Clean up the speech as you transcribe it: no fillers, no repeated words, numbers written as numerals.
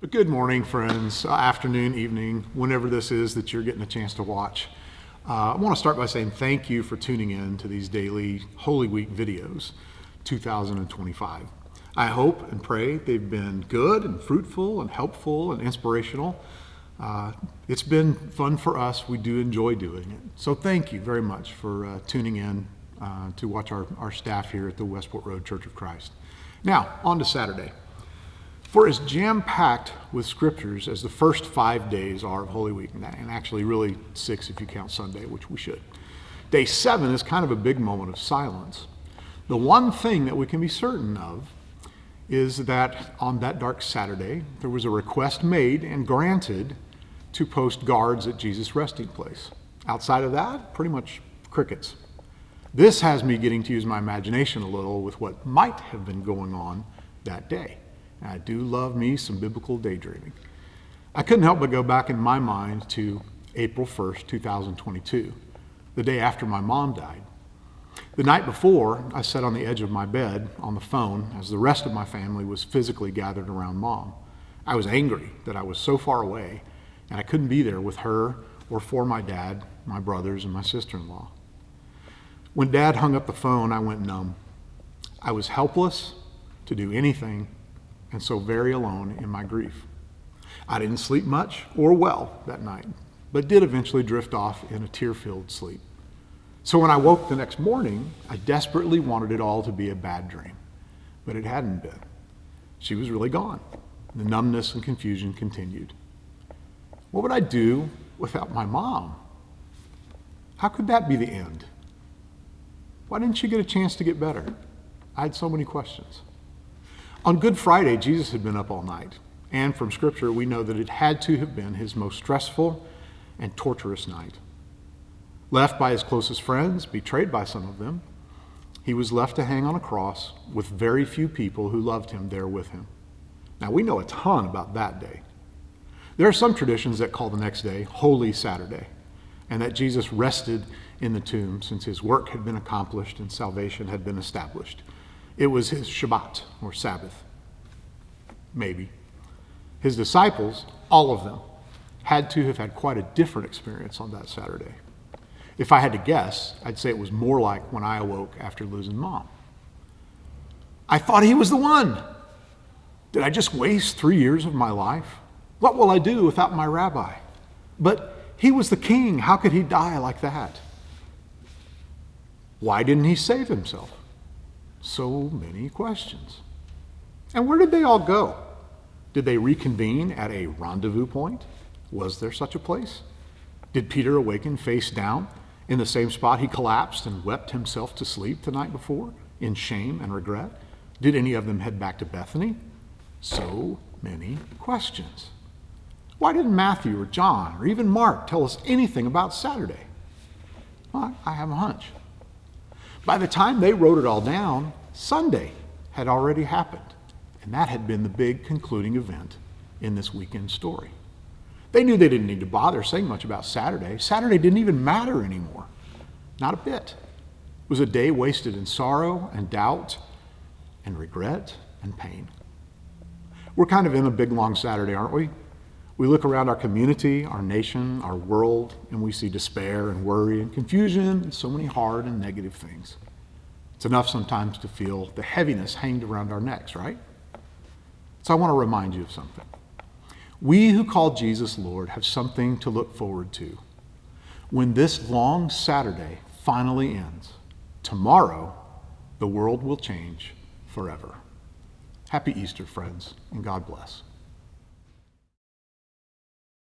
Good morning, friends, afternoon, evening, whenever this is that you're getting a chance to watch. I want to start by saying thank you for tuning in to these daily Holy Week videos, 2025. I hope and pray they've been good and fruitful and helpful and inspirational. It's been fun for us. We do enjoy doing it. So thank you very much for tuning in to watch our staff here at the Westport Road Church of Christ. Now, on to Saturday. For as jam-packed with scriptures as the first 5 days are of Holy Week, and actually really 6 if you count Sunday, which we should. Day 7 is kind of a big moment of silence. The one thing that we can be certain of is that on that dark Saturday, there was a request made and granted to post guards at Jesus' resting place. Outside of that, pretty much crickets. This has me getting to use my imagination a little with what might have been going on that day. I do love me some biblical daydreaming. I couldn't help but go back in my mind to April 1st, 2022, the day after my mom died. The night before, I sat on the edge of my bed on the phone as the rest of my family was physically gathered around Mom. I was angry that I was so far away and I couldn't be there with her or for my dad, my brothers, and my sister-in-law. When Dad hung up the phone, I went numb. I was helpless to do anything and so very alone in my grief. I didn't sleep much or well that night, but did eventually drift off in a tear-filled sleep. So when I woke the next morning, I desperately wanted it all to be a bad dream, but it hadn't been. She was really gone. The numbness and confusion continued. What would I do without my mom? How could that be the end? Why didn't she get a chance to get better? I had so many questions. On Good Friday, Jesus had been up all night, and from Scripture, we know that it had to have been his most stressful and torturous night. Left by his closest friends, betrayed by some of them, he was left to hang on a cross with very few people who loved him there with him. Now, we know a ton about that day. There are some traditions that call the next day Holy Saturday, and that Jesus rested in the tomb since his work had been accomplished and salvation had been established. It was his Shabbat, or Sabbath. Maybe. His disciples, all of them, had to have had quite a different experience on that Saturday. If I had to guess, I'd say it was more like when I awoke after losing Mom. I thought he was the one. Did I just waste 3 years of my life? What will I do without my rabbi? But he was the king. How could he die like that? Why didn't he save himself? So many questions. And where did they all go? Did they reconvene at a rendezvous point? Was there such a place? Did Peter awaken face down in the same spot he collapsed and wept himself to sleep the night before in shame and regret? Did any of them head back to Bethany? So many questions. Why didn't Matthew or John or even Mark tell us anything about Saturday? Well, I have a hunch. By the time they wrote it all down, Sunday had already happened, and that had been the big concluding event in this weekend story. They knew they didn't need to bother saying much about Saturday. Saturday didn't even matter anymore. Not a bit. It was a day wasted in sorrow and doubt and regret and pain. We're kind of in a big, long Saturday, aren't we? We look around our community, our nation, our world, and we see despair and worry and confusion and so many hard and negative things. It's enough sometimes to feel the heaviness hanged around our necks, right? So I want to remind you of something. We who call Jesus Lord have something to look forward to. When this long Saturday finally ends, tomorrow the world will change forever. Happy Easter, friends, and God bless.